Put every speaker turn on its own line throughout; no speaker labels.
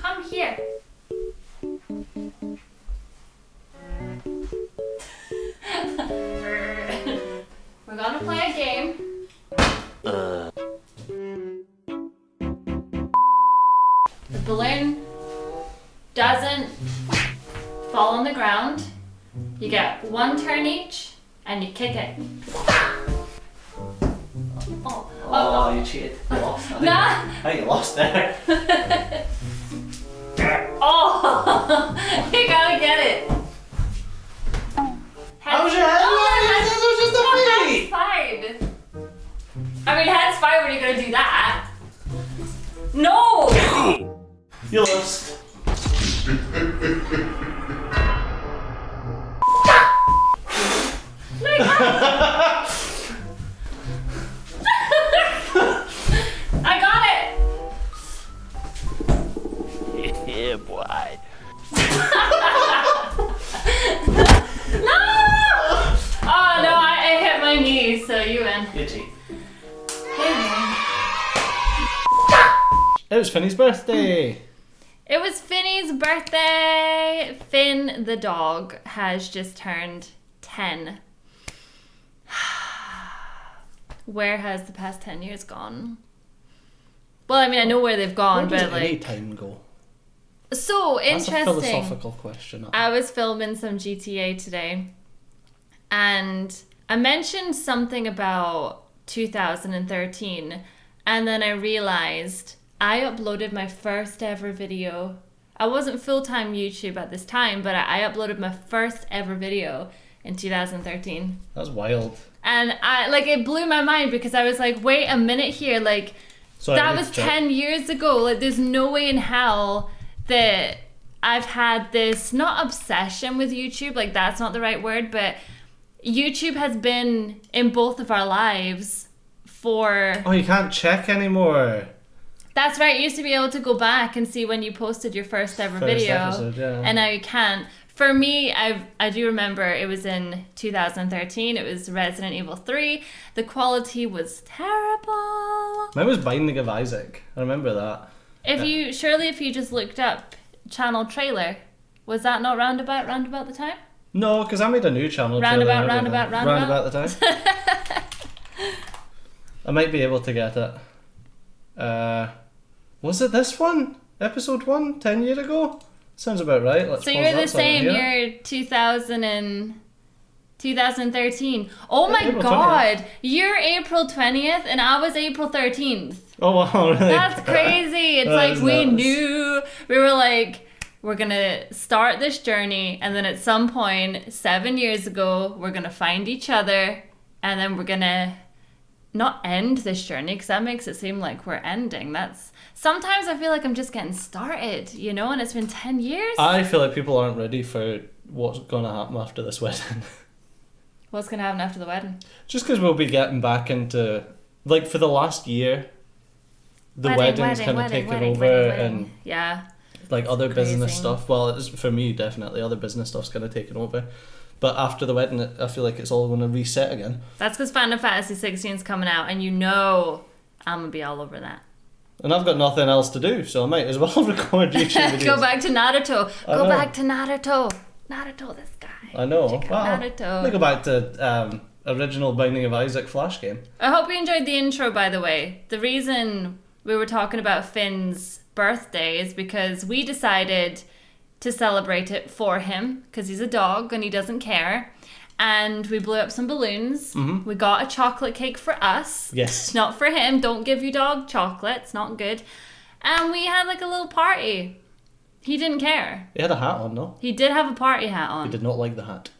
come here. We're gonna play a game. The balloon doesn't fall on the ground. You get one turn each, and you kick it.
Oh, you cheated. You lost.
Nah.
I think you lost there.
Oh, you gotta get it.
How was your head? That was just a feat.
Fine. I mean, head's fine when you're gonna do that. No!
You lost.
My God. I got it!
Yeah, boy.
No! Oh no, I hit my knee, so you win.
You cheat.
It was Finney's birthday.
It was Finney's birthday. Finn the dog has just turned 10. Where has the past 10 years gone? Well, I mean, I know where they've gone,
Where does
but
any
like...
time go?
So
That's
interesting.
a philosophical question.
I was filming some GTA today, and I mentioned something about 2013, and then I realized I uploaded my first ever video. I wasn't full-time YouTube at this time, but I uploaded my first ever video in 2013.
That's wild.
And it blew my mind because I was like, wait a minute here, like,
Sorry,
that was 10 years ago. Like, there's no way in hell that I've had this, not obsession with YouTube, like, that's not the right word, but YouTube has been in both of our lives for...
Oh, you can't check anymore.
That's right, you used to be able to go back and see when you posted your first ever video.
Episode, yeah.
And now you can't. For me, I do remember it was in 2013. It was Resident Evil 3. The quality was terrible.
Mine was Binding of Isaac. I remember that.
If you just looked up channel trailer, was that not roundabout the time?
No, because I made a new channel.
Roundabout
the time. I might be able to get it. Was it this one? Episode 1, 10 years ago? Sounds about right. Let's
so
pause
you're
that
the
so I can
same.
hear it.
You're 2013. Oh my
April
God. 20th. You're April 20th and I was April 13th.
Oh wow, really?
That's crazy. It's
That
like
is
we
nuts.
knew. We were like, we're going to start this journey, and then at some point 7 years ago, we're going to find each other, and then we're going to not end this journey, because that makes it seem like we're ending. That's... Sometimes I feel like I'm just getting started, you know, and it's been 10 years.
I feel like people aren't ready for what's going to happen after this wedding.
What's going to happen after the wedding?
Just because we'll be getting back into, like, for the last year, the wedding's kind of taken over, and
yeah,
like other
crazy.
business stuff. Well, it's for me definitely other business stuff's kind of taken over. But after the wedding, I feel like it's all going to reset again.
That's because Final Fantasy 16 is coming out, and you know I'm gonna be all over that.
And I've got nothing else to do, so I might as well record YouTube videos.
Go back to Naruto.
I
Go
know.
back to Naruto. Naruto, this guy.
I know.
Check out
Wow.
Naruto.
Let me go back to original Binding of Isaac Flash game.
I hope you enjoyed the intro, by the way. The reason we were talking about Finn's birthday is because we decided to celebrate it for him, because he's a dog and he doesn't care. And we blew up some balloons.
Mm-hmm.
We got a chocolate cake for us.
Yes.
Not for him. Don't give your dog chocolate. It's not good. And we had like a little party. He didn't care.
He had a hat on, no?
He did have a party hat on.
He did not like the hat.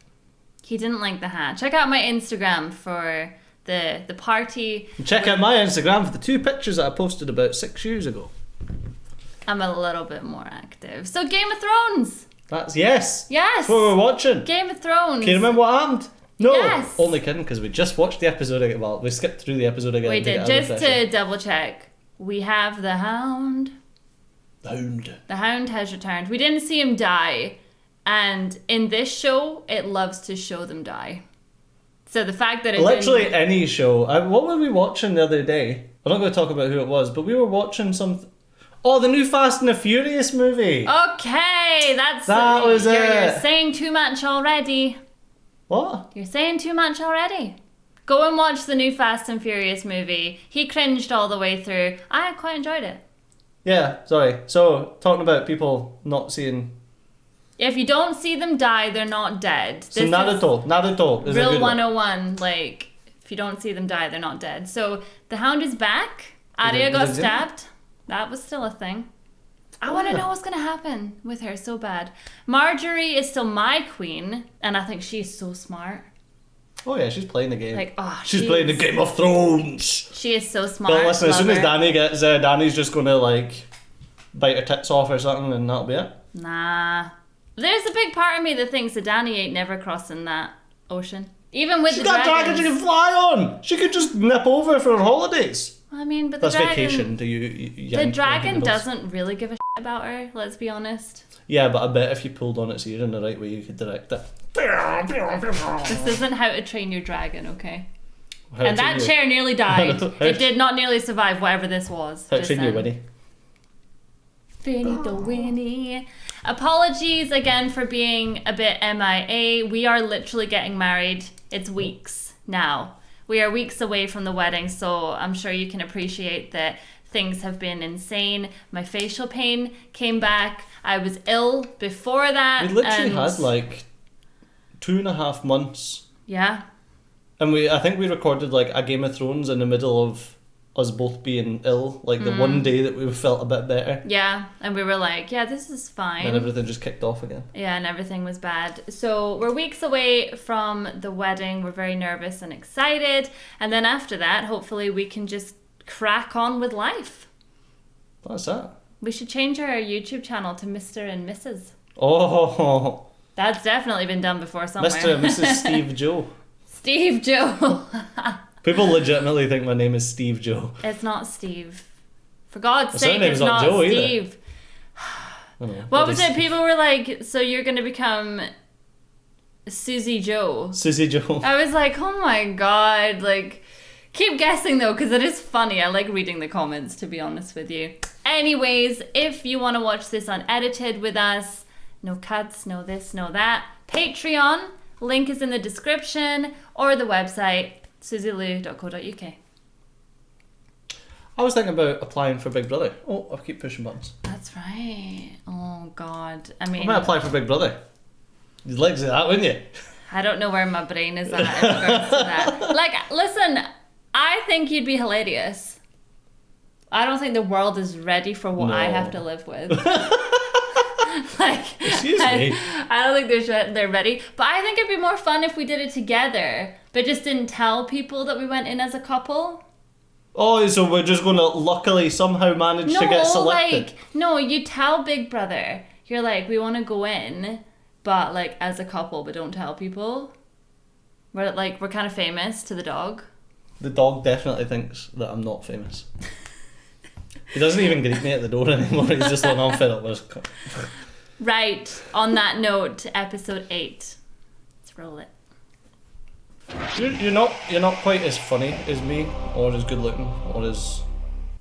He didn't like the hat. Check out my Instagram for the party.
And check out my Instagram for the 2 pictures that I posted about 6 years ago.
I'm a little bit more active. So Game of Thrones.
Yes.
Yes.
That's what we're watching.
Game of Thrones.
Can you remember what happened? No.
Yes.
Only kidding, because we just watched the episode again. Well, we skipped through the episode again.
We
to
did.
get a
Just
refresher.
to double check. We have the Hound.
The Hound.
The Hound has returned. We didn't see him die. And in this show, it loves to show them die. So the fact that it
Literally any show. What were we watching the other day? I'm not going to talk about who it was, but we were watching some... Oh, the new Fast and the Furious movie.
Okay,
That was
you're
it.
saying too much already.
What?
You're saying too much already. Go and watch the new Fast and Furious movie. He cringed all the way through. I quite enjoyed it.
Yeah, sorry. So, talking about people not seeing...
If you don't see them die, they're not dead.
So Naruto is a
real
good one.
101. Like, if you don't see them die, they're not dead. So, the Hound is back. Arya got
Is it?
stabbed. That was still a thing. I want to know what's going to happen with her so bad. Marjorie is still my queen, and I think she's so smart.
Oh yeah, she's playing the game.
Like,
she's playing the Game of Thrones.
She is so smart.
But listen, as soon as
her.
Dany gets there, Dany's just gonna like bite her tits off or something, and that'll be it.
Nah. There's a big part of me that thinks that Dany ain't never crossing that ocean. Even with
She's
the
got
dragons.
dragons she can fly on. She could just nip over for her holidays.
I mean, but the
That's
dragon...
vacation to you.
The dragon doesn't really give a shit about her, let's be honest.
Yeah, but I bet if you pulled on its ear in the right way, you could direct it.
This isn't How to Train Your Dragon, okay?
How
And
to
that
train
chair nearly died.
How
It did not nearly survive whatever this was.
How to
just
train your
saying.
Winnie.
Finito Winnie. Apologies again for being a bit MIA. We are literally getting married. It's weeks now. We are weeks away from the wedding, so I'm sure you can appreciate that things have been insane. My facial pain came back. I was ill before that.
We literally
and
had like 2.5 months.
Yeah.
And I think we recorded like a Game of Thrones in the middle of us both being ill, like the one day that we felt a bit better.
Yeah, and we were like, yeah, this is fine.
And everything just kicked off again.
Yeah, and everything was bad. So we're weeks away from the wedding. We're very nervous and excited. And then after that, hopefully we can just crack on with life.
That's that.
We should change our YouTube channel to Mr. and Mrs.
Oh,
That's definitely been done before somewhere.
Mr. and Mrs. Steve Joe.
Steve Joe.
People legitimately think my name is Steve Joe.
It's not Steve. For God's
My
sake,
surname's
it's
not
not
Joe either.
Steve.
I don't know.
What was it? People were like, so you're going to become Suzy Joe.
Suzy Joe.
I was like, oh my God. Like, keep guessing though, because it is funny. I like reading the comments, to be honest with you. Anyways, if you want to watch this unedited with us, no cuts, no this, no that, Patreon, link is in the description, or the website, susylou.co.uk.
I was thinking about applying for Big Brother. Oh, I keep pushing buttons.
That's right. Oh God. I
I
mean,
might apply for Big Brother. You'd like to say that, wouldn't you?
I don't know where my brain is at in regards to that. Like, listen, I think you'd be hilarious. I don't think the world is ready for what I
No.
have to live with. Like,
Excuse me.
I don't think they're ready. But I think it'd be more fun if we did it together, but just didn't tell people that we went in as a couple.
Oh, so we're just going to luckily somehow manage to get selected.
No, you tell Big Brother. You're like, we want to go in, but like as a couple, but don't tell people. We're kind of famous to the dog.
The dog definitely thinks that I'm not famous. He doesn't even greet me at the door anymore. He's just like, I'm fed up with this.
Right. On that note, episode 8. Let's roll it.
You're not quite as funny as me, or as good looking, or as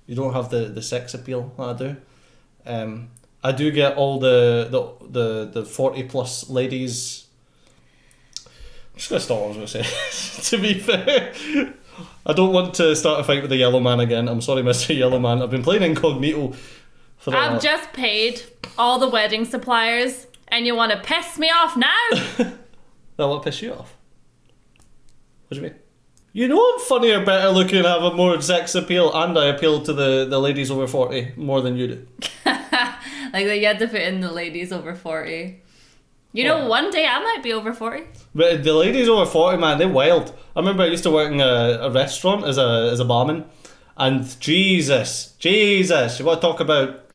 you don't have the sex appeal that I do. I do get all the 40 plus ladies. I'm just gonna stop what I was gonna say. To be fair, I don't want to start a fight with the Yellow Man again. I'm sorry, Mr. Yellow Man. I've been playing incognito for
I've just paid all the wedding suppliers, and you want to piss me off now?
That what pissed you off? What do you mean? You know I'm funnier, better looking, have a more sex appeal, and I appeal to the ladies over 40 more than you do.
Like, you had to put in the ladies over 40. You know, one day I might be over 40.
But the ladies over 40, man, they're wild. I remember I used to work in a restaurant as a barman, and Jesus, you want to talk about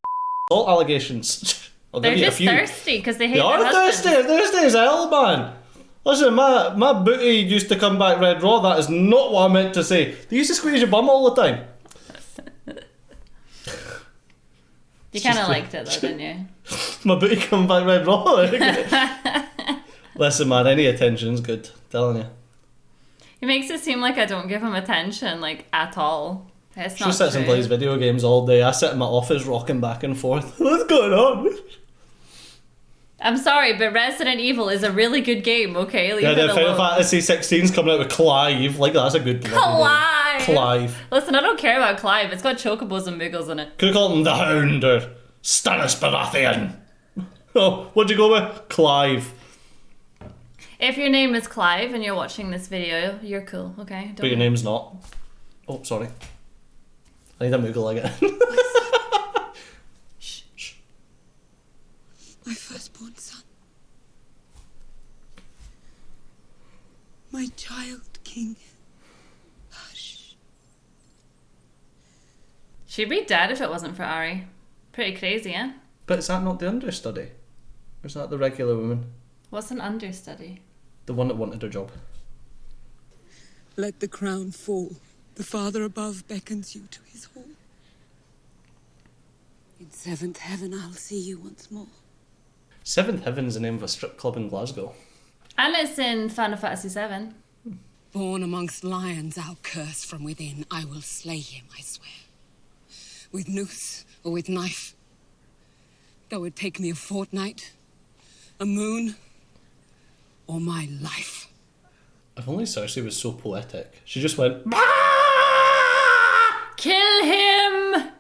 assault allegations? I'll
They're
give you a
just
few.
thirsty because they hate
They
their
are
husbands.
thirsty as hell, man. Listen, my booty used to come back red raw. That is not what I meant to say. They used to squeeze your bum all the time.
You kind of liked it though, didn't you?
My booty come back red raw. Listen, man, any attention's good. Telling you.
It makes it seem like I don't give him attention, like, at all. It's
She
not
sits and
true.
plays video games all day. I sit in my office rocking back and forth. What's going on?
I'm sorry, but Resident Evil is a really good game, okay? Leave
Yeah,
it
the Final
alone.
Fantasy 16's coming out with Clive. Like, that's a good bloody name.
Clive!
Clive.
Listen, I don't care about Clive. It's got chocobos and muggles in it.
Could have called him the Hound or Stannis Baratheon. Oh, what'd you go with? Clive.
If your name is Clive and you're watching this video, you're cool, okay?
But your name's not. Oh, sorry. I need a Moogle again. Shh, shh.
My firstborn son. My child king. Hush.
She'd be dead if it wasn't for Arya. Pretty crazy, eh?
But is that not the understudy? Or is that the regular woman?
What's an understudy?
The one that wanted her job.
Let the crown fall. The Father above beckons you to his hall. In seventh heaven, I'll see you once more.
Seventh Heaven's the name of a strip club in Glasgow.
And it's in Final Fantasy VII.
Born amongst lions, I'll curse from within. I will slay him, I swear. With noose or with knife. Though it take me a fortnight, a moon, or my life.
If only Cersei was so poetic. She just went,
Kill him!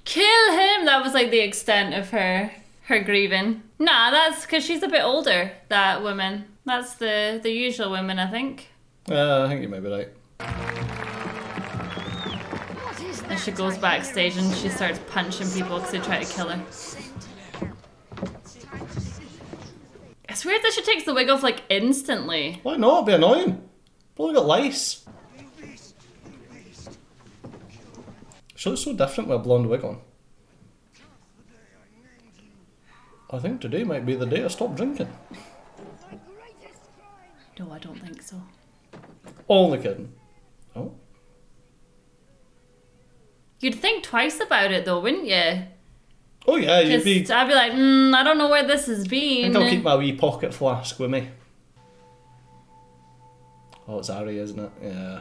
Kill him! That was like the extent of her grieving. Nah, that's because she's a bit older, that woman. That's the usual women, I think.
I think you might be right.
And she goes backstage and she starts punching people because they try to kill her. It's weird that she takes the wig off like instantly.
Why not? It'd be annoying. Probably got lice. She looks so different with a blonde wig on. I think today might be the day I stop drinking.
No, I don't think so.
Only kidding. Oh.
You'd think twice about it though, wouldn't you?
Oh yeah, you'd
Just,
be...
I'd be like, I don't know where this has
I
been.
think I'll keep my wee pocket flask with me. Oh, it's Arya, isn't it? Yeah.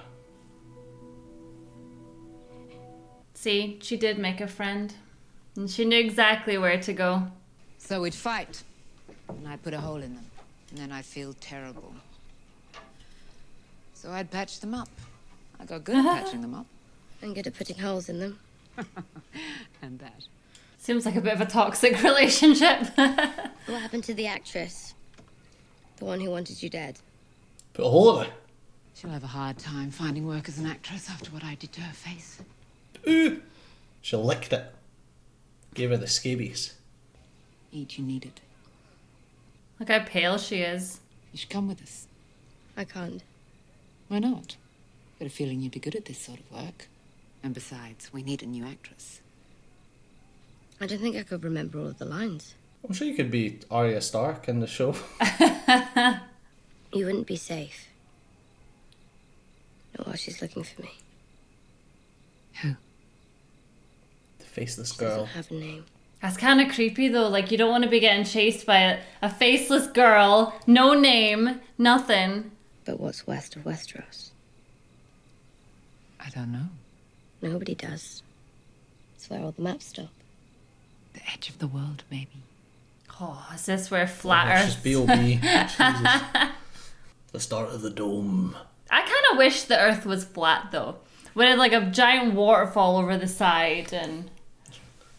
See, she did make a friend. And she knew exactly where to go.
So we'd fight, and I'd put a hole in them, and then I'd feel terrible. So I'd patch them up. I got good at patching them up.
I'm good at putting holes in them.
And that.
Seems like a bit of a toxic relationship.
What happened to the actress? The one who wanted you dead?
Put a hole in it.
She'll have a hard time finding work as an actress after what I did to her face.
Ooh. She licked it. Gave her the scabies.
Eat you needed.
Look how pale she is.
You should come with us.
I can't.
Why not? Got a feeling you'd be good at this sort of work. And besides, we need a new actress.
I don't think I could remember all of the lines.
I'm sure you could be Arya Stark in the show.
You wouldn't be safe. Not while she's looking for me.
Who?
The faceless
She
girl.
doesn't have a name.
That's kind of creepy though. Like, you don't want to be getting chased by a faceless girl, no name, nothing.
But what's west of Westeros?
I don't know.
Nobody does. It's where all the maps stop.
The edge of the world, maybe.
Oh, is this where flat
It's
Earth?
just B.O.B. Jesus. The start of the dome.
I kind of wish the Earth was flat though. With it like a giant waterfall over the side and...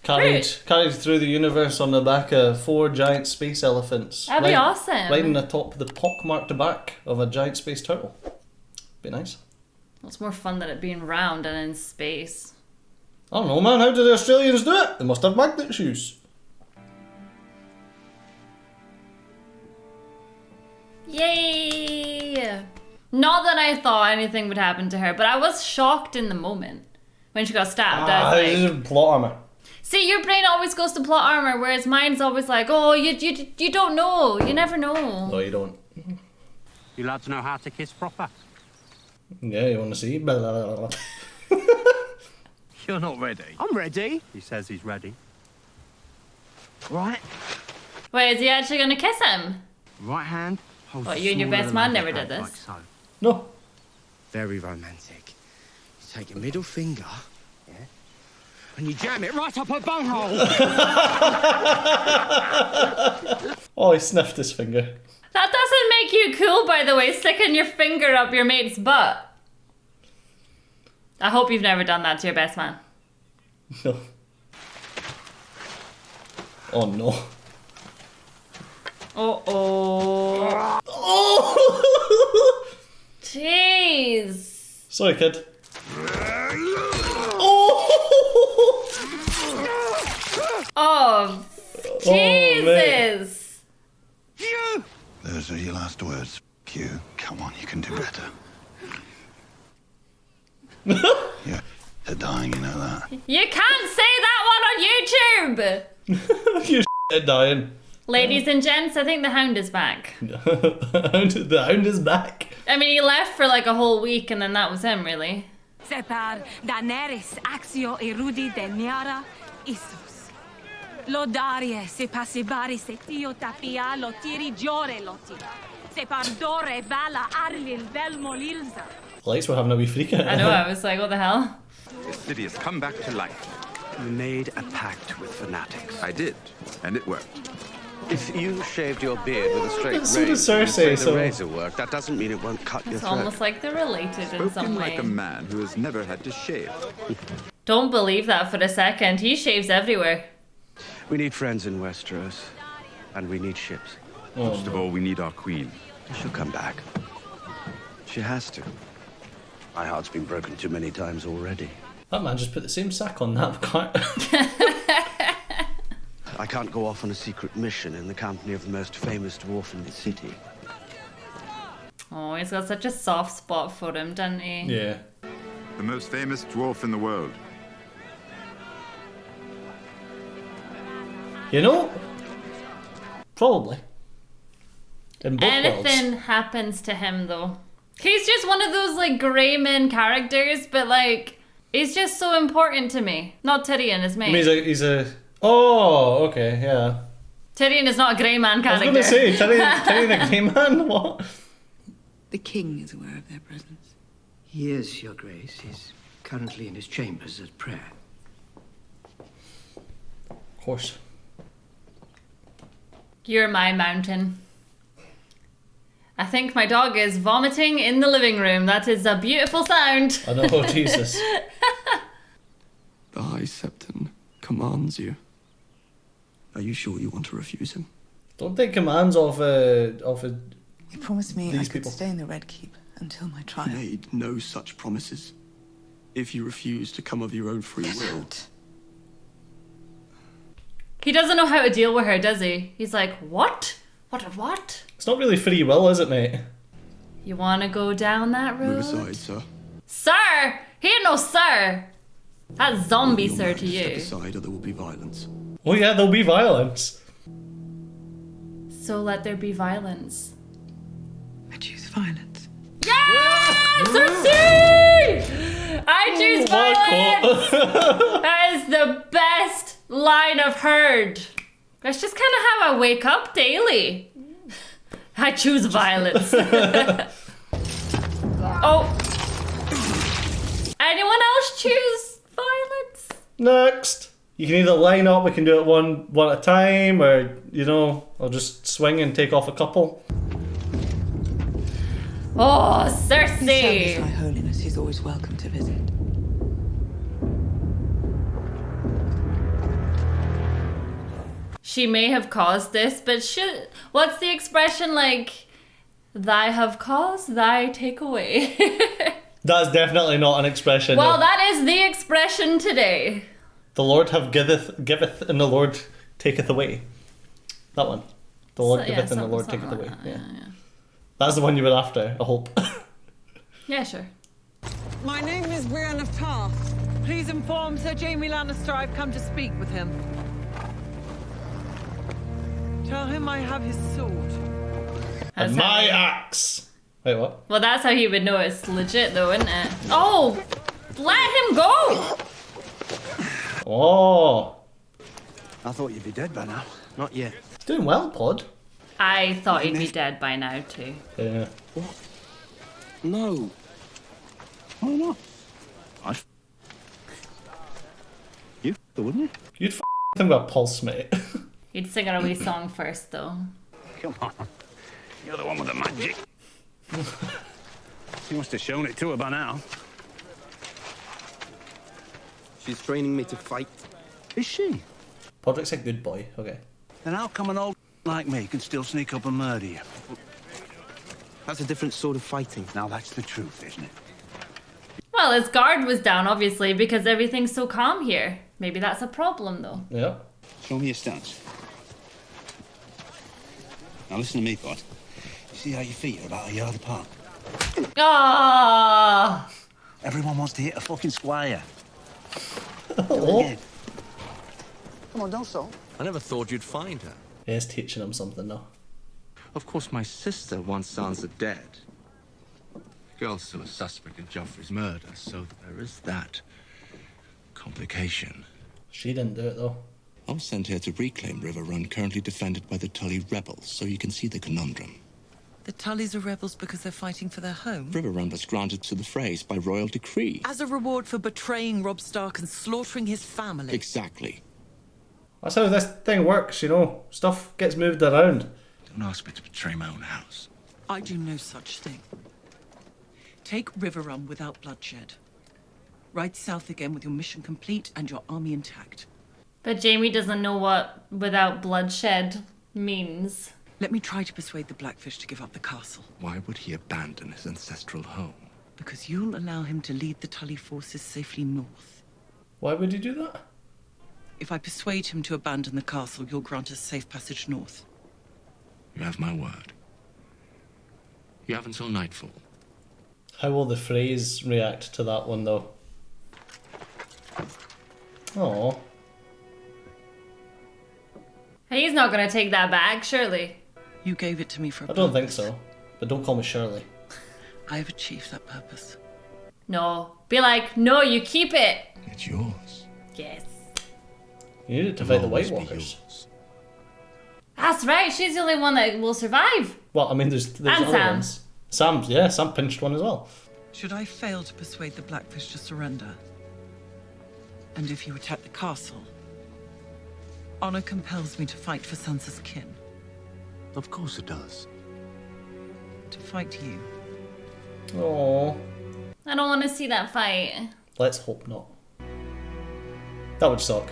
Carried through the universe on the back of 4 giant space elephants.
That'd be awesome.
Right on the top of the pockmarked back of a giant space turtle. Be nice.
It's more fun than it being round and in space.
I don't know, man. How do the Australians do it? They must have magnet shoes.
Yay! Not that I thought anything would happen to her, but I was shocked in the moment when she got stabbed. I was
This
like,
is plot armor.
see, your brain always goes to plot armor, whereas mine's always like, oh, you don't know. You never know.
No, you don't.
You lads know how to kiss proper?
Yeah, you want to see? Blah, blah, blah, blah.
You're not ready. I'm ready. He says he's ready. Right.
Wait, is he actually going to kiss him?
Right hand. Holds
What,
the
you and your
small
best man
element
never
of
did
hand
this?
Like so.
No.
Very romantic. You take your middle finger
and you jam it right up her bunghole.
Oh, he sniffed his finger.
That doesn't make you cool, by the way, sticking your finger up your mate's butt. I hope you've never done that to your best man.
No. Oh no.
Uh-oh.
Oh!
Jeez.
Sorry, kid. Oh!
Oh, Jesus.
Those are your last words. Q, come on, you can do better. Yeah, they're dying, you know that.
You can't say that one on YouTube.
You are dying.
Ladies and gents, I think the Hound is back.
The Hound is back.
I mean, he left for like a whole week and then that was him, really.
Separ Daenerys axio erudi deniara isus. Lodarie se passibari se tio tapia lo tiri giore loti. Separ dore vala arlil velmo lilza.
Lights were having a wee freak out.
I know, I was like, what the hell?
The city has come back to life.
You made a pact with fanatics.
I did, and it worked.
If you shaved your beard with a straight
So
razor,
did Cersei,
the
so...
razor worked. That doesn't mean it won't cut your
It's
throat.
almost like they're related in some
Spoken
way.
like a man who has never had to shave.
Don't believe that for a second. He shaves everywhere.
We need friends in Westeros, and we need ships.
Most of all, we need our queen.
She'll come back. She has to. My heart's been broken too many times already.
That man just put the same sack on that cart.
I can't go off on a secret mission in the company of the most famous dwarf in the city.
Oh, he's got such a soft spot for him, doesn't he?
Yeah.
The most famous dwarf in the world.
You know? Probably. In both
Anything
worlds.
happens to him, though. He's just one of those, like, grey men characters, but, like, he's just so important to me. Not Tyrion, his mate.
I mean, he's a... Oh, okay, yeah.
Tyrion is not a grey man character.
I was going to say, Tyrion a grey man? What?
The king is aware of their presence.
He is, Your Grace. He's currently in his chambers at prayer.
Of course.
You're my mountain. I think my dog is vomiting in the living room. That is a beautiful sound.
I know, Jesus.
The High Septon commands you. Are you sure you want to refuse him?
Don't take commands off
He promised me I
these
could
people.
stay in the Red Keep until my trial.
He made no such promises. If you refuse to come of your own free will...
He doesn't know how to deal with her, does he? He's like, what? What?
It's not really free will, is it, mate?
You want to go down that road?
Move aside, sir.
Sir! He ain't no sir! That's zombie
You're
sir
mad.
to
Step
you.
aside or there will be violence.
Oh yeah, there'll be violence.
So let there be violence.
I choose violence.
Yeah! Cersei! I choose violence! That is the best line I've heard. That's just kind of how I wake up daily. I choose violence. Oh. Anyone else choose violence?
Next. You can either line up, we can do it one at a time, or, you know, I'll just swing and take off a couple.
Oh,
He shall His
Cersei!
High Holiness. He's always welcome to visit.
She may have caused this, but what's the expression like? Thy have caused, thy take away.
That's definitely not an expression.
Well, that is the expression today.
The Lord giveth, and the Lord taketh away. That one. The Lord giveth, and the Lord taketh
like
away.
that,
Yeah. That's the one you were after, I hope.
Yeah, sure.
My name is Brienne of Tarth. Please inform Sir Jaime Lannister I've come to speak with him. Tell him I have his sword.
And my axe! Wait, what?
Well, that's how he would know it's legit, though, isn't it? Oh! Let him go!
Oh!
I thought you'd be dead by now. Not yet.
Doing well, Pod.
I thought he'd be dead by now, too.
Yeah.
What? No. Why not? You? Wouldn't you?
You'd think about Pulse, mate.
You'd sing our wee song first, though.
Come on. You're the one with the magic. You must have shown it to her by now.
She's training me to fight.
Is she?
Podrick's a good boy, okay.
Then how come an old like me can still sneak up and murder you?
That's a different sort of fighting.
Now that's the truth, isn't it?
Well, his guard was down, obviously, because everything's so calm here. Maybe that's a problem, though.
Yeah.
Show me your stance. Now listen to me, bud. You see how your feet are about a yard apart?
Ah!
Everyone wants to hit a fucking squire.
Oh.
Come on, don't stop.
I never thought you'd find her.
Yeah, it's teaching him something, though.
Of course, my sister wants Sansa dead. The girl's still a suspect in Joffrey's murder, so there is that complication.
She didn't do it, though.
I was sent here to reclaim Riverrun, currently defended by the Tully rebels, so you can see the conundrum.
The Tullys are rebels because they're fighting for their home?
Riverrun was granted to the Freys by royal decree.
As a reward for betraying Robb Stark and slaughtering his family?
Exactly.
That's how this thing works, you know. Stuff gets moved around.
Don't ask me to betray my own house.
I do no such thing. Take Riverrun without bloodshed. Ride south again with your mission complete and your army intact.
But Jaime doesn't know what without bloodshed means.
Let me try to persuade the Blackfish to give up the castle.
Why would he abandon his ancestral home?
Because you'll allow him to lead the Tully forces safely north.
Why would he do that?
If I persuade him to abandon the castle, you'll grant us safe passage north.
You have my word. You have until nightfall.
How will the Freys react to that one, though? Oh.
He's not going to take that back, surely.
You gave it to me for a
I don't
purpose.
think so. But don't call me Shirley.
I have achieved that purpose.
No. Be like, no, you keep it.
It's yours.
Yes.
You needed to fight the White Walkers.
That's right. She's the only one that will survive.
Well, I mean, there's
And
other
Sam.
ones. Sam, yeah, Sam pinched one as well.
Should I fail to persuade the Blackfish to surrender? And if you attack the castle, honor compels me to fight for Sansa's kin.
Of course it does.
To fight you.
Oh.
I don't want to see that fight.
Let's hope not. That would suck.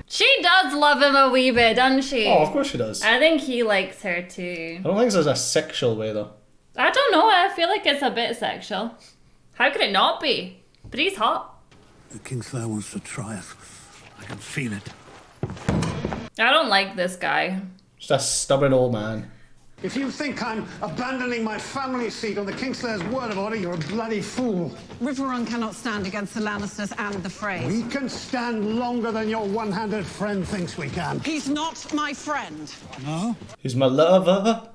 She does love him a wee bit, doesn't she?
Oh, of course she does.
I think he likes her too.
I don't think it's in a sexual way, though.
I don't know. I feel like it's a bit sexual. How could it not be? But he's hot.
The Kingslayer wants to try us. I can feel it.
I don't like this guy.
Just a stubborn old man.
If you think I'm abandoning my family seat on the Kingslayer's word of honor, you're a bloody fool.
Riverrun cannot stand against the Lannisters and the Freys.
We can stand longer than your one-handed friend thinks we can.
He's not my friend.
No?
He's my lover.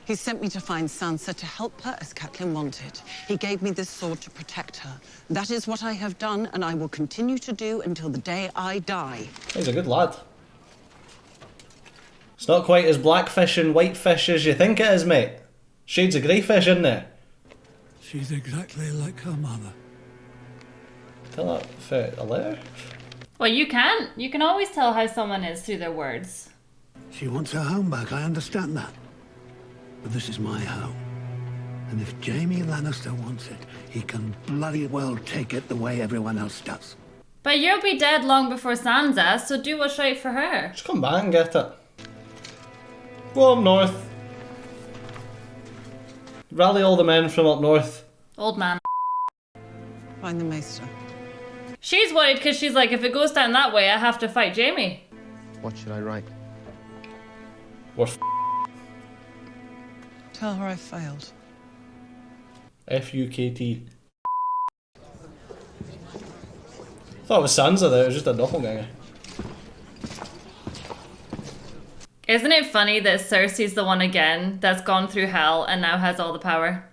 He sent me to find Sansa to help her as Catelyn wanted. He gave me this sword to protect her. That is what I have done, and I will continue to do until the day I die.
He's a good lad. It's not quite as blackfish and whitefish as you think it is, mate. Shades of greyfish in there.
She's exactly like her mother.
Tell that for a letter?
Well, you can. You can always tell how someone is through their words.
She wants her home back, I understand that. But this is my home. And if Jaime Lannister wants it, he can bloody well take it the way everyone else does.
But you'll be dead long before Sansa, so do what's right for her.
Just come back and get it. Go up north. Rally all the men from up north.
Old man.
Find the Maester.
She's worried because she's like, if it goes down that way, I have to fight Jaime.
What should I write?
We're
Tell her I failed.
F-U-K-T. Thought it was Sansa there, it was just a doppelganger.
Isn't it funny that Cersei's the one again that's gone through hell and now has all the power?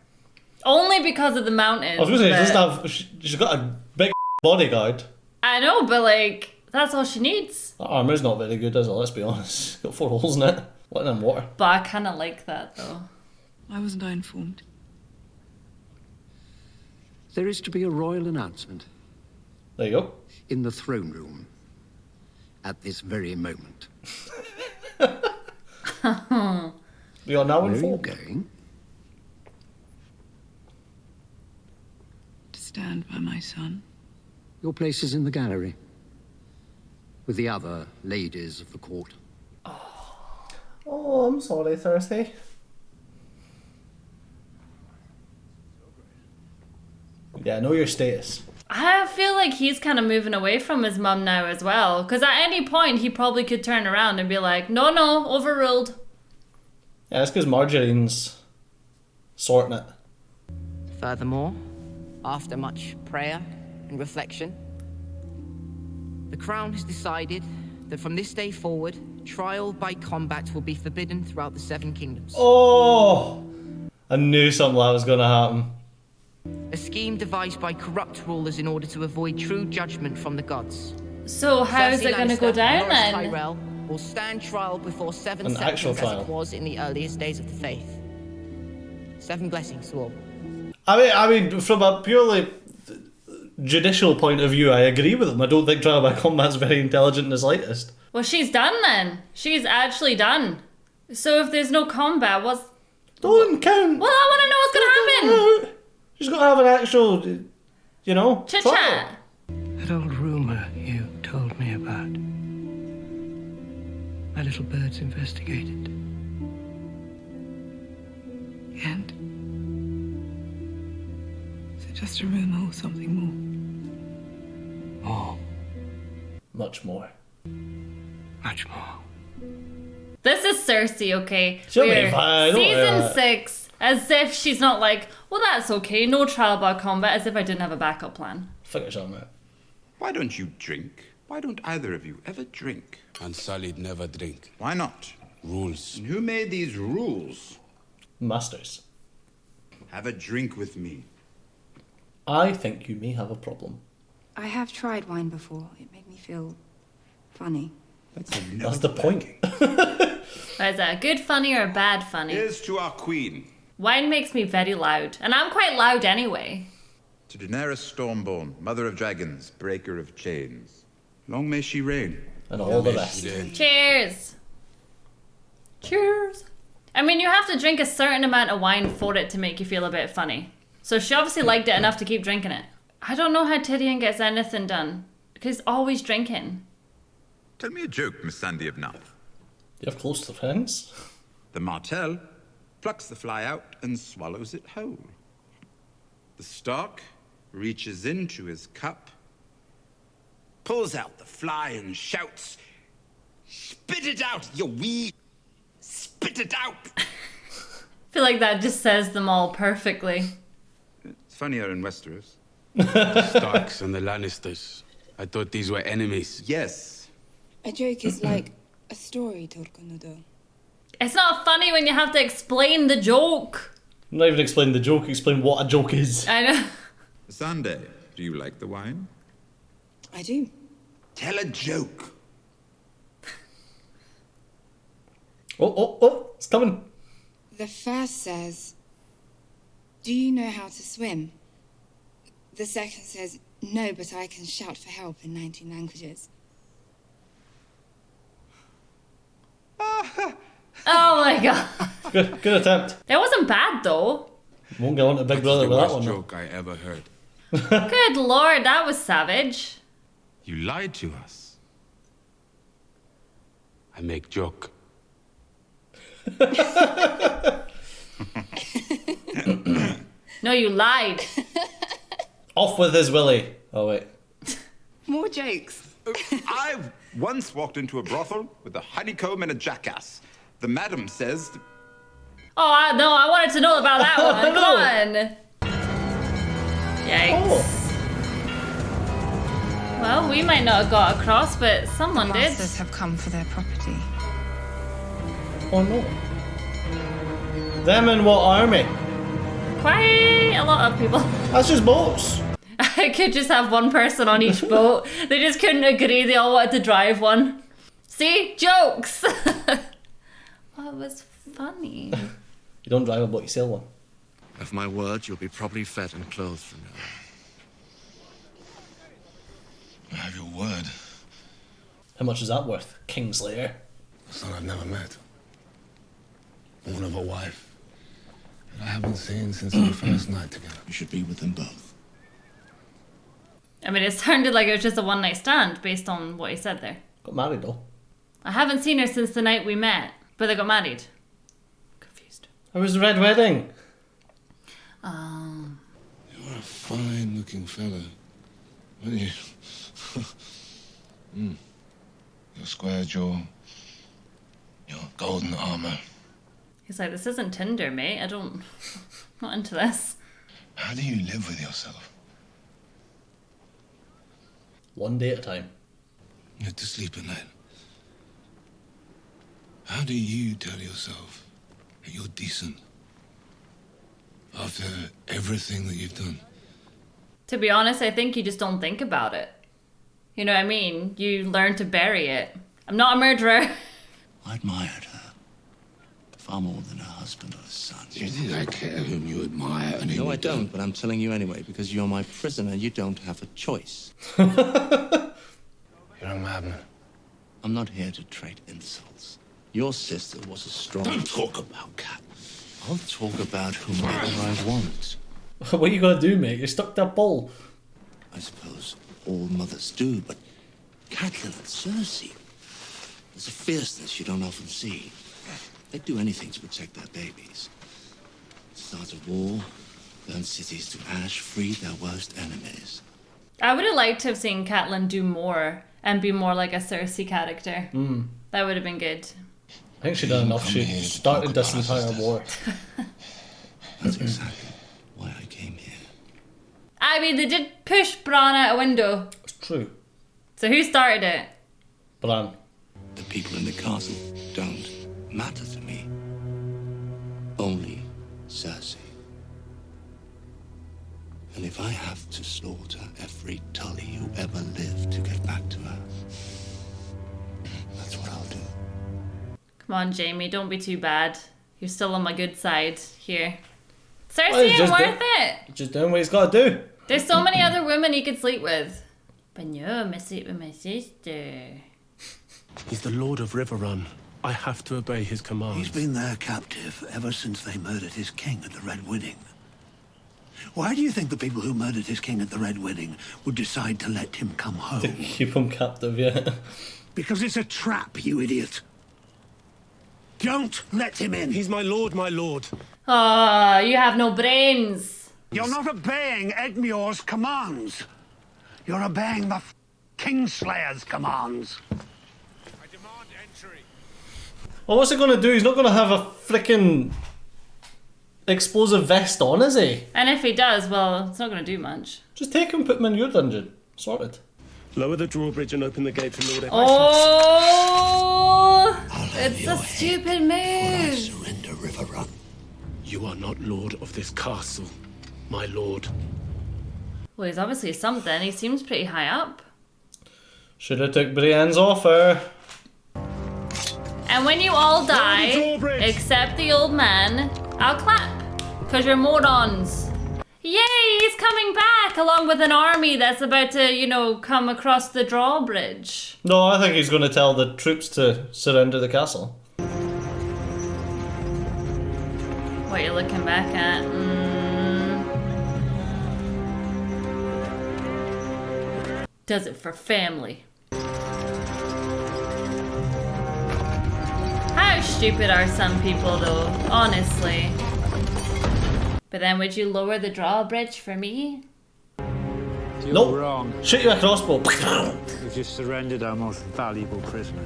Only because of the mountains.
I was gonna say,
but-
she doesn't have, she's got a big bodyguard.
I know, but like, that's all she needs.
That armour's not very good, is it? Let's be honest. Got 4 holes in it. Letting in water.
But I kind of like that though.
Why wasn't I informed?
There is to be a royal announcement.
There you go.
In the throne room. At this very moment.
We are now
Where are you
informed.
going?
To stand by my son.
Your place is in the gallery. With the other ladies of the court.
Oh, I'm sorry, Cersei. Yeah, know your status.
I feel like he's kind of moving away from his mum now as well. Because at any point, he probably could turn around and be like, no, overruled.
Yeah, that's because Marjorie's sorting it.
Furthermore, after much prayer and reflection, the Crown has decided that from this day forward, trial by combat will be forbidden throughout the Seven Kingdoms.
Oh! I knew something like that was going to happen.
A scheme devised by corrupt rulers in order to avoid true judgment from the gods.
So how's
Cersei
it going to go
Lannister,
down
Loras
then?
Tyrell will stand trial before seven
An actual
sections as
trial.
it was in the earliest days of the faith. 7 blessings to all.
I mean, from a purely judicial point of view, I agree with him. I don't think trial by combat's very intelligent in the slightest.
Well, she's done then. She's actually done. So if there's no combat, what's...
Don't count.
Well, I want to know what's going to happen.
She's got to have an actual, you know,
Chit-chat.
trial.
That old rumor you told me about. My little bird's investigated.
And? Is it just a rumor or something more?
More.
Much more.
Much more.
This is Cersei, okay?
She'll be
We're
fine, don't worry
Season
about it.
6, as if she's not like, well, that's okay, no trial by combat, as if I didn't have a backup plan.
Figures on that.
Why don't you drink? Why don't either of you ever drink?
And Sally'd never drink.
Why not?
Rules.
And who made these rules?
Masters.
Have a drink with me.
I think you may have a problem.
I have tried wine before. It made me feel funny.
That's the point.
Is that a good funny or a bad funny?
Here's to our queen.
Wine makes me very loud, and I'm quite loud anyway.
To Daenerys Stormborn, mother of dragons, breaker of chains. Long may she reign.
And all the rest.
Cheers! Cheers! I mean, you have to drink a certain amount of wine for it to make you feel a bit funny. So she obviously liked it enough to keep drinking it. I don't know how Tyrion gets anything done, because he's always drinking.
Tell me a joke, Miss Sandy of North.
You have close to friends?
The martel plucks the fly out and swallows it whole. The stork reaches into his cup, pulls out the fly and shouts, "Spit it out, you wee! Spit it out!"
I feel like that just says them all perfectly.
It's funnier in Westeros.
The Starks and the Lannisters. I thought these were enemies.
Yes.
A joke is like a story, Torkunudo.
It's not funny when you have to explain the joke.
Not even explain the joke, explain what a joke is.
I know.
Sunday, do you like the wine?
I do.
Tell a joke.
Oh, it's coming.
The first says, "Do you know how to swim?" The second says, "No, but I can shout for help in 19 languages."
Oh my god.
Good attempt.
That wasn't bad though.
Won't get on to Big Brother
the
with that
worst
one.
joke I ever heard.
Good lord, that was savage.
You lied to us. I make joke.
No, you lied.
Off with his willy. Oh wait.
More jokes.
I once walked into a brothel with a honeycomb and a jackass. The madam says...
Oh, no, I wanted to know about that one. Come on. Yikes. Well, we might not have got across, but someone
The
did.
masters have come for their property.
Oh no. Them in what army?
Quite a lot of people.
That's just boats.
I could just have one person on each boat. They just couldn't agree. They all wanted to drive one. See? Jokes. Well, it was funny.
You don't drive a boat, you sail one.
Have my word, you'll be properly fed and clothed from now I have your word.
How much is that worth, Kingslayer?
A son I've never met. Born of a wife that I haven't seen since our first night together. You should be with them both.
I mean, it sounded like it was just a one-night stand based on what he said there.
Got married, though.
I haven't seen her since the night we met, but they got married.
How was the red wedding?
You're a fine-looking fellow, aren't you? Your square jaw, your golden armor.
He's like, this isn't Tinder, mate. I'm not into this.
How do you live with yourself?
One day at a time.
You have to sleep at night. How do you tell yourself that you're decent after everything that you've done?
To be honest, I think you just don't think about it. You know what I mean? You learn to bury it. I'm not a murderer.
I admired her far more than her husband or her son. Do you think I care whom you admire and whom
No,
you
I don't, but I'm telling you anyway, because you're my prisoner. You don't have a choice.
You're a madman.
I'm not here to trade insults. Your sister was a strong...
Don't talk about Cat.
I'll talk about whomever I want.
What you gotta do, mate? You're stuck to a pole.
I suppose all mothers do, but Catelyn and Cersei, there's a fierceness you don't often see. They'd do anything to protect their babies. Start a war, burn cities to ash, free their worst enemies.
I would have liked to have seen Catelyn do more and be more like a Cersei character. That would have been good.
I think she done enough. She started this entire war.
That's exactly why I came here.
I mean, they did push Bran out a window.
It's true.
So who started it?
Bran.
The people in the castle don't matter to me. Only Cersei. And if I have to slaughter every Tully who ever lived to get back to her, that's what I'll do.
Come on, Jaime, don't be too bad. You're still on my good side here.
Well,
Cersei
he's
ain't
just
worth it.
Just doing what he's got to do.
There's so many other women he could sleep with. But no, I sleep with my sister.
He's the Lord of Riverrun. I have to obey his commands.
He's been their captive ever since they murdered his king at the Red Wedding. Why do you think the people who murdered his king at the Red Wedding would decide to let him come home?
To keep him captive, yeah.
Because it's a trap, you idiot. Don't let him in.
He's my lord, my lord.
Oh, you have no brains.
You're not obeying Egmure's commands. You're obeying the Kingslayer's commands.
Well, what's he going to do? He's not going to have a freaking explosive vest on, is he?
And if he does, well, it's not going to do much.
Just take him, put him in your dungeon. Sorted.
Lower the drawbridge and open the gate for Lord Eccleston.
Oh! It's a stupid move.
Surrender Riverrun.
You are not lord of this castle, my lord.
Well, he's obviously something. He seems pretty high up.
Should have took Brienne's offer.
And when you all die, except the old man, I'll clap. Because you're morons. Yay, he's coming back along with an army that's about to, you know, come across the drawbridge.
No, I think he's going to tell the troops to surrender the castle.
What you're looking back at? Does it for family. How stupid are some people though, honestly. But then would you lower the drawbridge for me?
You're
nope.
wrong.
Shoot you a crossbow.
We've just surrendered our most valuable prisoner.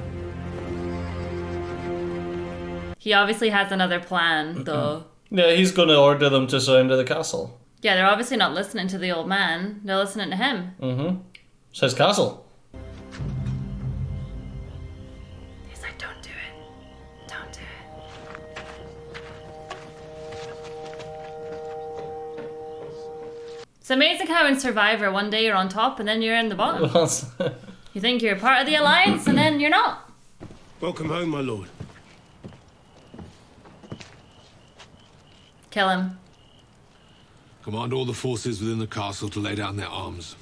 He obviously has another plan though.
Yeah, he's going to order them to surrender the castle.
Yeah, they're obviously not listening to the old man. They're listening to him.
Mm-hmm. It's his castle.
He's like, don't do it. Don't do it. It's amazing how in Survivor, one day you're on top and then you're in the bottom. You think you're part of the Alliance and then you're not.
Welcome home, my lord.
Kill him.
Command all the forces within the castle to lay down their arms.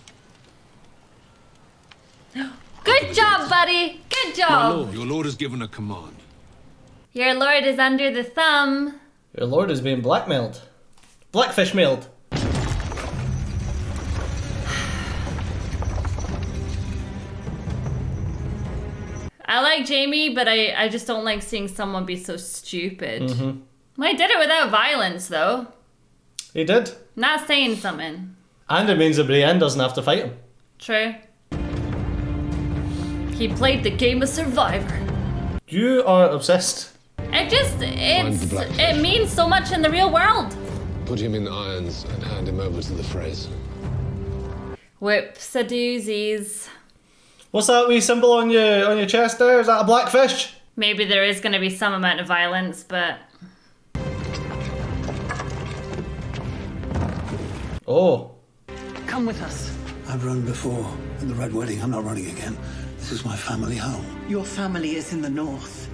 Good job, buddy. Good
My
job.
lord, your lord has given a command.
Your lord is under the thumb.
Your lord is being blackmailed. Blackfish mailed.
I like Jaime, but I just don't like seeing someone be so stupid.
Mm-hmm.
Well, he did it without violence, though.
He did.
Not saying something.
And it means that Brienne doesn't have to fight him.
True. He played the game of Survivor.
You are obsessed.
It means so much in the real world.
Put him in irons and hand him over to the Freys.
Whoops a doozies.
What's that wee symbol on your chest there? Is that a blackfish?
Maybe there is going to be some amount of violence, but...
Oh.
Come with us.
I've run before. At the Red Wedding, I'm not running again. This is my family home.
Your family is in the north.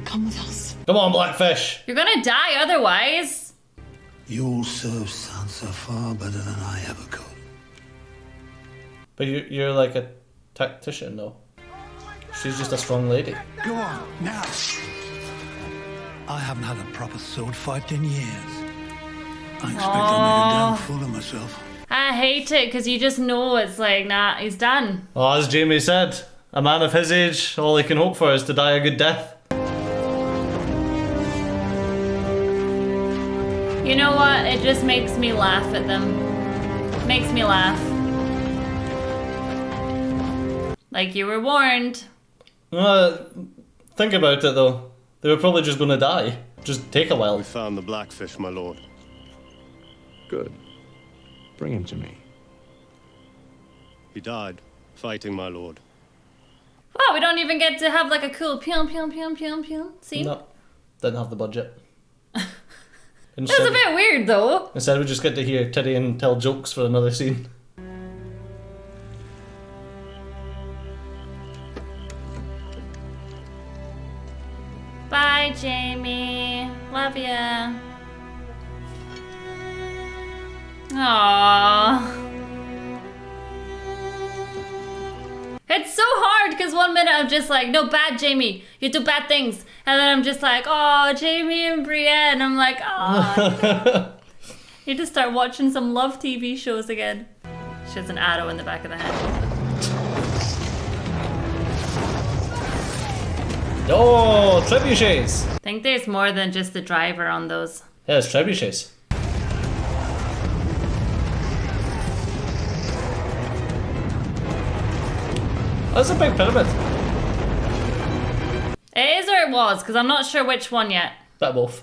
Come with us.
Come on, blackfish.
You're going to die otherwise.
You'll serve Sansa far better than I ever could.
But you're like a tactician, though. She's just a strong lady.
Go on, now. I haven't had a proper sword fight in years. I expect I'll make a damn fool of myself.
I hate it because you just know it's like, nah, he's done.
Well, as Jaime said, a man of his age, all he can hope for is to die a good death.
You know what? It just makes me laugh at them. Makes me laugh. Like you were warned.
Think about it though. They were probably just going to die. Just take a while.
We found the blackfish, my lord.
Good. Bring him to me.
He died fighting, my lord.
Wow, we don't even get to have like a cool pew pew pew pew pew scene.
No, didn't have the budget.
That's a bit weird though.
Instead, we just get to hear Tyrion tell jokes for another scene.
Bye, Jaime. Love ya. Aww. It's so hard because one minute I'm just like, no, bad Jaime, you do bad things. And then I'm just like, oh, Jaime and Brienne. I'm like, oh. You just start watching some love TV shows again. She has an arrow in the back of the head.
Oh, trebuchets!
I think there's more than just the driver on those.
Yeah, it's trebuchets. That's a big pyramid.
It is or it was, because I'm not sure which one yet.
That both.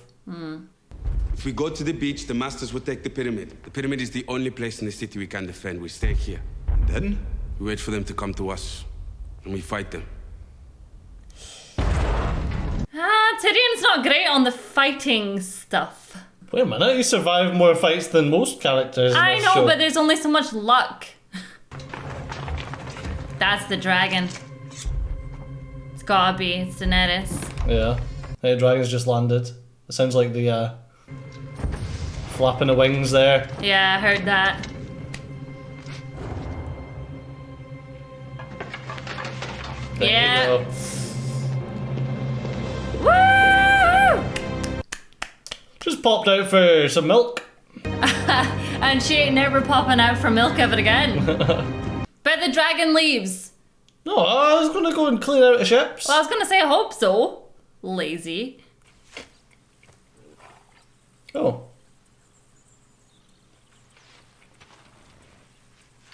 If we go to the beach, the masters will take the pyramid. The pyramid is the only place in the city we can defend. We stay here. And then we wait for them to come to us, and we fight them.
Tyrion's not great on the fighting stuff.
Wait a minute, he survived more fights than most characters in
I
this
know,
show.
but there's only so much luck. That's the dragon. It's gotta be. It's Daenerys.
Yeah. Hey, dragon's just landed. It sounds like the flapping of wings there.
Yeah, I heard that.
There
Yeah.
you go.
Woo!
Just popped out for some milk.
And she ain't never popping out for milk ever again. But the dragon leaves.
No, I was gonna go and clean out the ships.
Well, I was gonna say I hope so. Lazy.
Oh.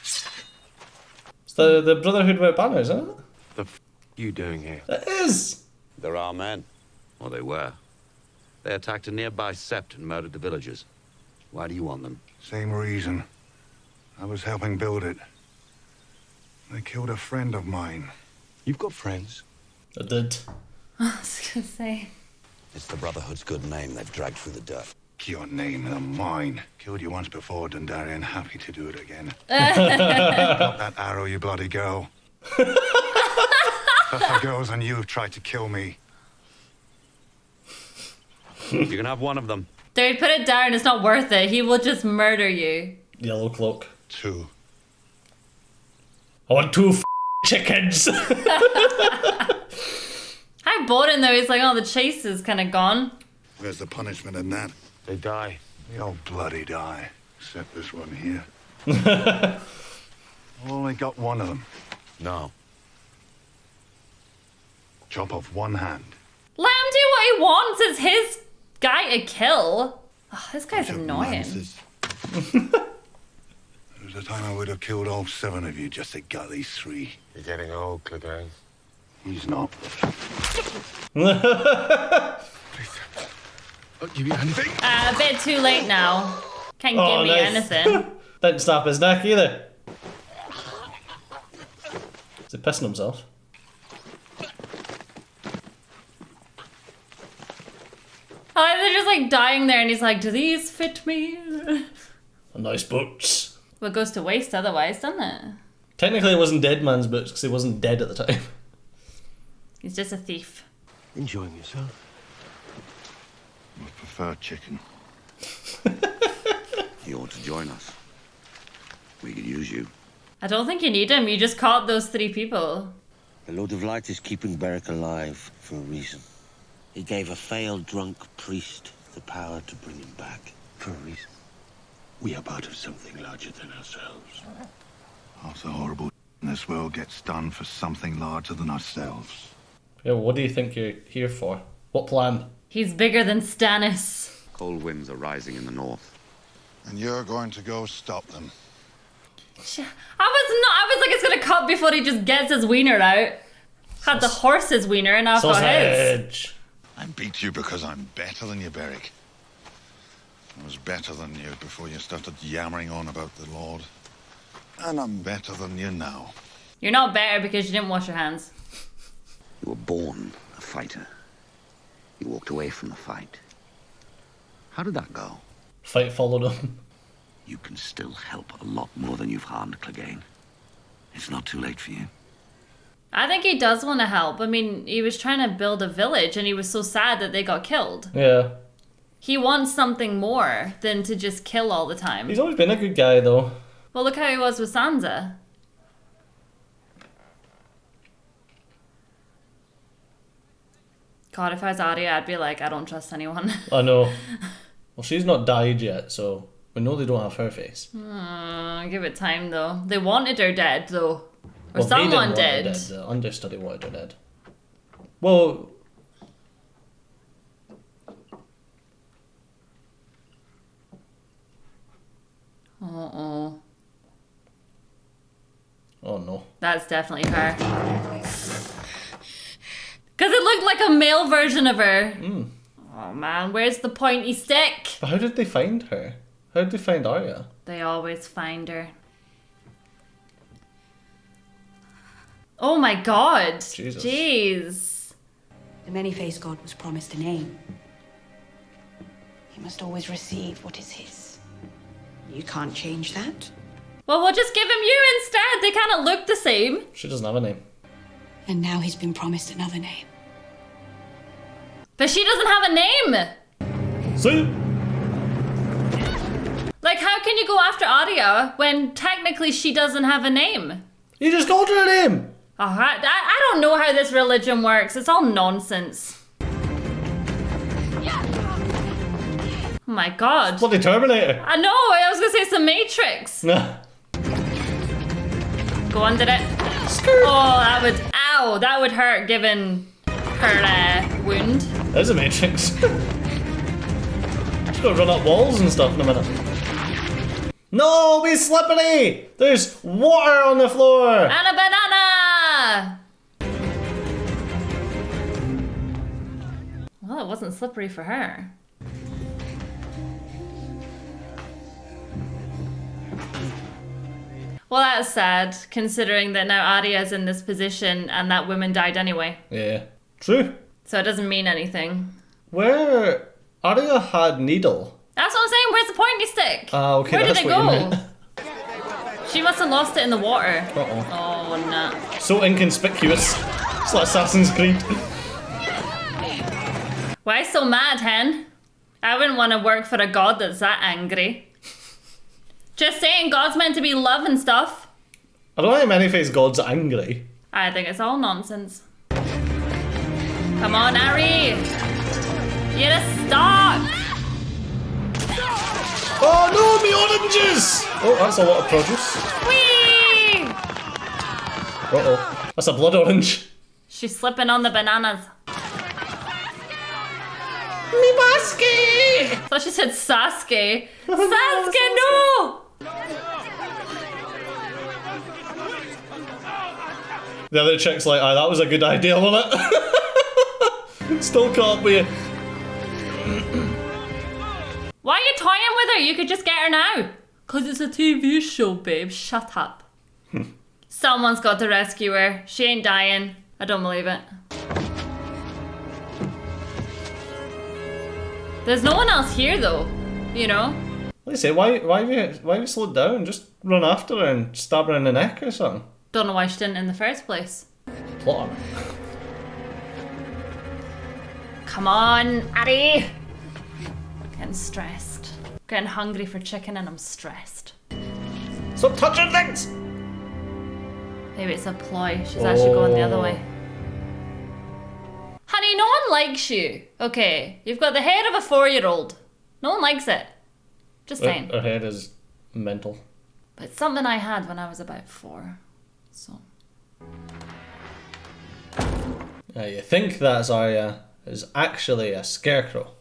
It's the Brotherhood without banners, isn't it?
The f you doing here?
It is!
There are men. Or they were. They attacked a nearby sept and murdered the villagers. Why do you want them?
Same reason. I was helping build it. They killed a friend of mine.
You've got friends?
I did.
I was gonna say.
It's the Brotherhood's good name they've dragged through the dirt.
Your name and mine. Killed you once before, Dundarian. Happy to do it again. Drop that arrow, you bloody girl. The girls and you have tried to kill me.
You can have one of them.
Dude, put it down. It's not worth it. He will just murder you.
Yellow cloak.
2.
I want 2 chickens.
How boring though. He's like, oh, the chase is kind of gone.
Where's the punishment in that?
They die.
They all bloody die. Except this one here. I've only got one of them.
No.
Chop off one hand.
Let him do what he wants. It's his guy to kill. Oh, this guy's annoying.
There was a time I would have killed all 7 of you just to get these 3.
You're getting old, Clegane.
He's not.
I'll give you anything.
A bit too late now. Can't give me anything.
Didn't snap his neck either. Is he pissing himself?
Oh, they're just like dying there, and he's like, do these fit me?
Nice boots.
Well, it goes to waste otherwise, doesn't it?
Technically, it wasn't Dead Man's boots because he wasn't dead at the time.
He's just a thief.
Enjoying yourself?
I prefer chicken.
You ought to join us. We could use you.
I don't think you need him. You just caught those 3 people.
The Lord of Light is keeping Beric alive for a reason. He gave a failed drunk priest the power to bring him back for a reason. We are part of something larger than ourselves.
Half the horrible in this world gets done for something larger than ourselves.
Yeah, what do you think you're here for? What plan?
He's bigger than Stannis.
Cold winds are rising in the north.
And you're going to go stop them.
I was like, it's gonna cut before he just gets his wiener out. Had the horse's wiener and I've got his.
I beat you because I'm better than you, Beric. I was better than you before you started yammering on about the Lord. And I'm better than you now.
You're not better because you didn't wash your hands.
You were born a fighter. You walked away from the fight. How did that go?
Fight followed him.
You can still help a lot more than you've harmed, Clegane. It's not too late for you.
I think he does want to help. I mean, he was trying to build a village and he was so sad that they got killed.
Yeah.
He wants something more than to just kill all the time.
He's always been a good guy, though.
Well, look how he was with Sansa. God, if I was Arya, I'd be like, I don't trust anyone.
I know. Well, she's not died yet, so we know they don't have her face.
Give it time, though. They wanted her dead, though. Or
Well,
someone
they didn't want her
did.
dead. The understudy wanted her dead. Well...
Uh-oh.
Oh, no.
That's definitely her. Because it looked like a male version of her. Oh, man. Where's the pointy stick?
But how did they find her? How did they find Arya?
They always find her. Oh my god.
Jesus.
Jeez.
The many-faced god was promised a name. He must always receive what is his. You can't change that.
Well, we'll just give him you instead. They kind of look the same.
She doesn't have a name.
And now he's been promised another name.
But she doesn't have a name.
See?
Like, how can you go after Arya when technically she doesn't have a name?
You just called her a name.
Oh, I don't know how this religion works. It's all nonsense. Oh my god.
Bloody Terminator.
I know, I was gonna say it's the Matrix. Go under it. Oh, that would, ow, that would hurt given her wound.
There's a Matrix. She's gonna run up walls and stuff in a minute. No, be slippery! There's water on the floor!
And a banana! Well, it wasn't slippery for her. Well, that's sad, considering that now Arya's in this position and that woman died anyway.
Yeah. True.
So it doesn't mean anything.
Where Arya had Needle.
That's what I'm saying, where's the pointy stick?
Ah, okay,
Where did
that's
it
what you
go?
meant.
She must have lost it in the water.
Uh-oh.
Oh, no.
So inconspicuous. It's like Assassin's Creed.
Why so mad, hen? I wouldn't want to work for a god that's that angry. Just saying, God's meant to be love and stuff.
I don't think many-faced gods are angry.
I think it's all nonsense. Come on, Arya! You gotta stop!
Oh no, me oranges! Oh, that's a lot of produce.
Whee!
Uh-oh. That's a blood orange.
She's slipping on the bananas.
Me basket!
I thought she said Sasuke. Sasuke, no!
The other chick's like, aye, that was a good idea, wasn't it? Still can't be.
Why are you toying with her? You could just get her now. Cause it's a TV show, babe. Shut up. Someone's got to rescue her. She ain't dying. I don't believe it. There's no one else here though, you know?
Like I say, why have you slowed down? Just run after her and stab her in the neck or something.
Don't know why she didn't in the first place.
Plotter.
Come on, Arya! Getting stressed. Getting hungry for chicken and I'm stressed.
Stop touching things!
Maybe it's a ploy. She's actually going the other way. Honey, no one likes you. Okay, you've got the head of a 4-year-old. No one likes it. Just saying.
Her head is mental.
But it's something I had when I was about 4. So.
You think that's Arya is actually a scarecrow.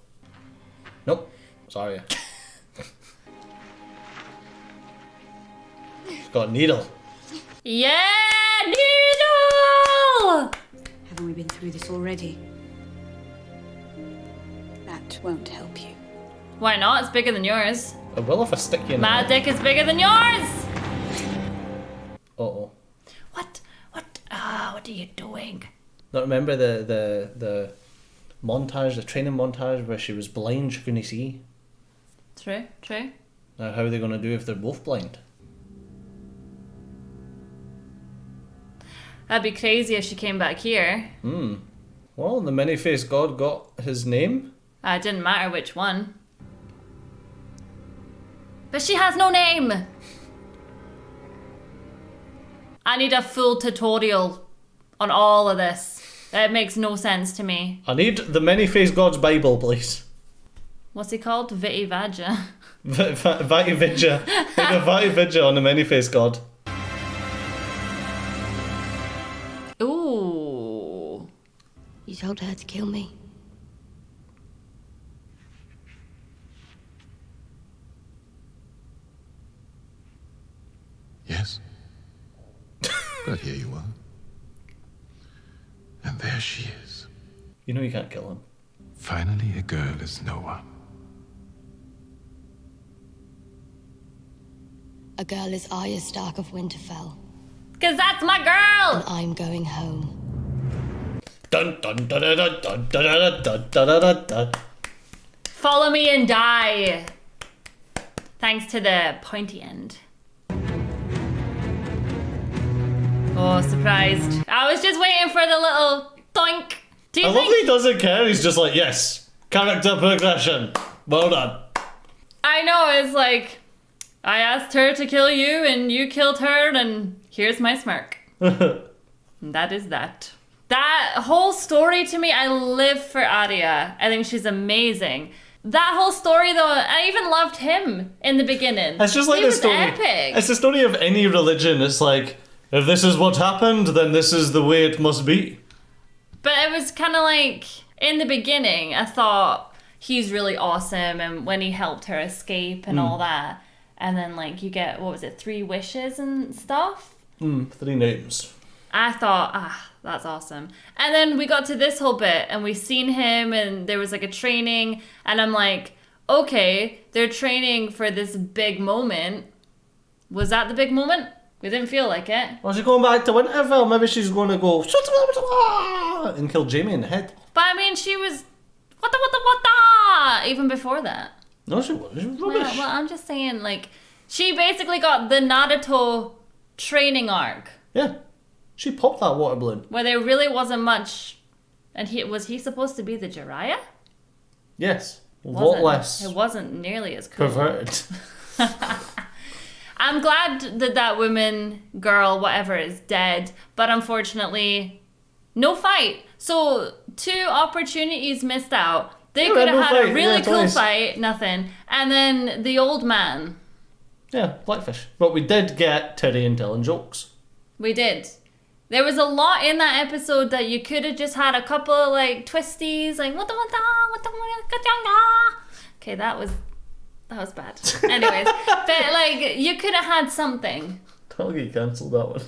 Nope, it's Arya. She's got a needle.
Yeah, needle!
Haven't we been through this already? That won't help you.
Why not? It's bigger than yours.
It will if I stick you in
My dick is bigger than yours!
Uh-oh.
What are you doing?
Not remember the montage, the training montage where she was blind, she couldn't see?
True.
Now how are they going to do if they're both blind?
That'd be crazy if she came back here.
Well, the many-faced god got his name.
It didn't matter which one. But she has no name! I need a full tutorial on all of this. It makes no sense to me.
I need the many-faced god's Bible, please.
What's he called? Viti Vaja.
Vati Vidya. Vati Vidya on the many-faced god.
Ooh.
You told her to kill me.
Yes. But here you are. And there she is.
You know you can't kill him.
Finally, a girl is no one.
A girl is Arya Stark of Winterfell.
Cause that's my girl!
And I'm going home.
Dun dun dun dun dun dun dun dun dun dun dun.
Follow me and die. Thanks to the pointy end. Oh, surprised. I was just waiting for the little doink. Do you
I love that he doesn't care. He's just like, yes, character progression. Well done.
I know, it's like, I asked her to kill you and you killed her and here's my smirk. And that is that. That whole story to me, I live for Arya. I think she's amazing. That whole story though, I even loved him in the beginning.
It's just like
he
the
was
story.
Epic.
It's the story of any religion. It's like, if this is what happened, then this is the way it must be.
But it was kind of like, in the beginning, I thought he's really awesome and when he helped her escape and all that. And then like you get, what was it, 3 wishes and stuff?
3 names.
I thought, that's awesome. And then we got to this whole bit and we seen him and there was like a training and I'm like, okay, they're training for this big moment. Was that the big moment? We didn't feel like it.
Was she going back to Winterfell? Maybe she's going to go and kill Jaime in the head.
But I mean, she was what even before that.
No, she was rubbish.
Well, I'm just saying, like, she basically got the Naruto training arc.
Yeah, she popped that water balloon.
Where there really wasn't much. And was he supposed to be the Jiraiya?
Yes. What less?
It wasn't nearly as cool.
Perverted.
I'm glad that that woman, girl, whatever, is dead. But unfortunately, no fight. So 2 opportunities missed out. They could have had a really cool fight. Nothing. And then the old man.
Yeah, Blackfish. But we did get Tyrion telling jokes.
We did. There was a lot in that episode that you could have just had a couple of like twisties, like okay, that was bad. Anyways, but like you could have had something.
I'll get cancelled that one.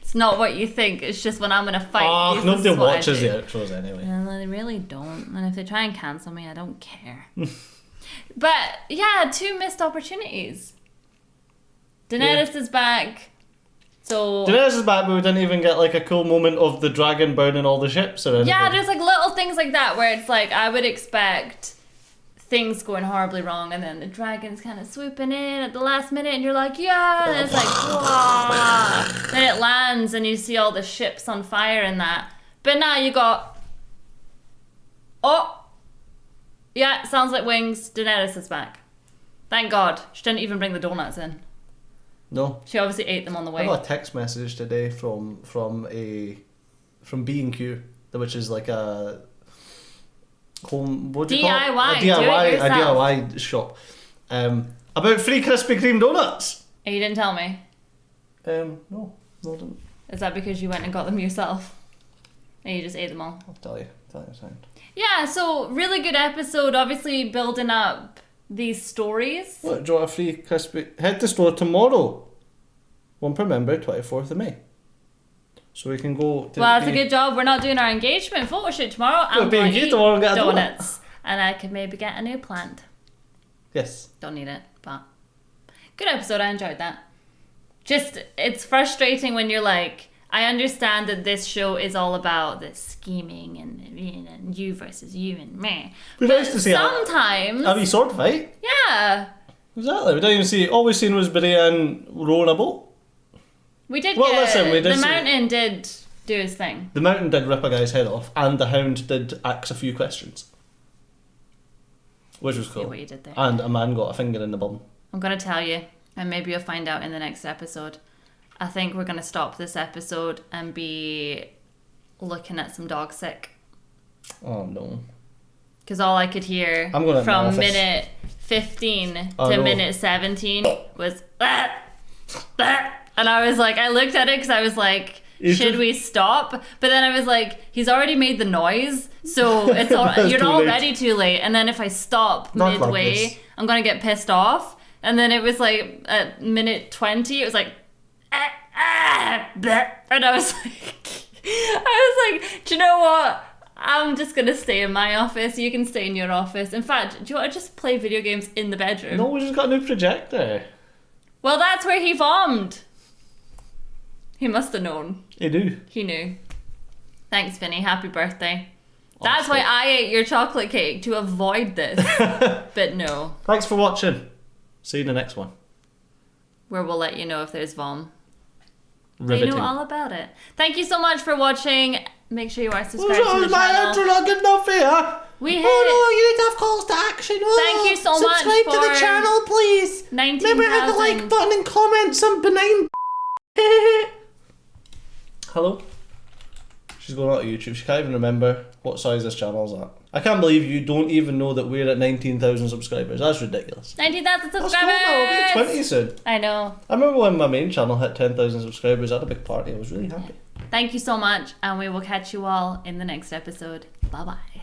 It's not what you think. It's just when I'm gonna fight.
Nobody watches the outros anyway.
And they really don't. And if they try and cancel me, I don't care. But yeah, 2 missed opportunities. Daenerys is back. So
Daenerys is back, but we didn't even get like a cool moment of the dragon burning all the ships or anything.
yeah, there's like little things like that where it's like I would expect things going horribly wrong and then the dragon's kind of swooping in at the last minute and you're like, yeah, and it's like, wow. Then it lands and you see all the ships on fire and that. But now you got, oh, yeah, sounds like wings. Daenerys is back. Thank God. She didn't even bring the donuts in.
No.
She obviously ate them on the way.
I got a text message today from B&Q, which is like a home, what do you call it? A DIY shop. About free Krispy Kreme donuts.
And you didn't tell me?
No, I didn't.
Is that because you went and got them yourself? And you just ate them all?
I'll tell you a second.
Yeah, so really good episode, obviously building up these stories.
What, do you want a free Krispy? Head to store tomorrow. Won't remember, 24th of May. So we can go to
well, that's a good job. We're not doing our engagement photo shoot tomorrow. I'm going to eat donuts. And I could maybe get a new plant.
Yes.
Don't need it, but good episode. I enjoyed that. Just, it's frustrating when you're like, I understand that this show is all about the scheming and you versus you and me.
But nice to see
sometimes
a wee sword fight.
Yeah.
Exactly. We didn't even see. All we seen was Brienne rowing a boat.
We did.
Well, listen, we did.
The Mountain did do his thing.
The Mountain did rip a guy's head off, and the Hound did ask a few questions, which was cool.
See what you did there.
And a man got a finger in the bum.
I'm gonna tell you, and maybe you'll find out in the next episode. I think we're gonna stop this episode and be looking at some dog sick.
Oh no.
Because all I could hear from minute 15 to minute 17 was and I was like, I looked at it because I was like, should we stop? But then I was like, he's already made the noise, so it's you're already too late. And then if I stop midway, I'm gonna get pissed off. And then it was like at minute 20, it was like, and I was like, do you know what? I'm just gonna stay in my office. You can stay in your office. In fact, do you want to just play video games in the bedroom?
No, we just got a new projector.
Well, that's where he vommed. He must have known.
He knew.
He knew. Thanks, Vinny. Happy birthday. That's why I ate your chocolate cake, to avoid this. But no.
Thanks for watching. See you in the next one.
Where we'll let you know if there's vom.
Riveting.
They know all about it. Thank you so much for watching. Make sure you are subscribed to the
my
channel.
intro not good enough here.
We hit
you need to have calls to action.
Thank you so much
subscribe
for
to the channel, please.
19,000.
Remember, hit the like button and comment some benign. Hello. She's going out of YouTube. She can't even remember what size this channel's at. I can't believe you don't even know that we're at 19,000 subscribers. That's ridiculous.
19,000 subscribers.
That's cool now. We'll be at 20 soon.
I know.
I remember when my main channel hit 10,000 subscribers. I had a big party. I was really happy.
Thank you so much, and we will catch you all in the next episode. Bye bye.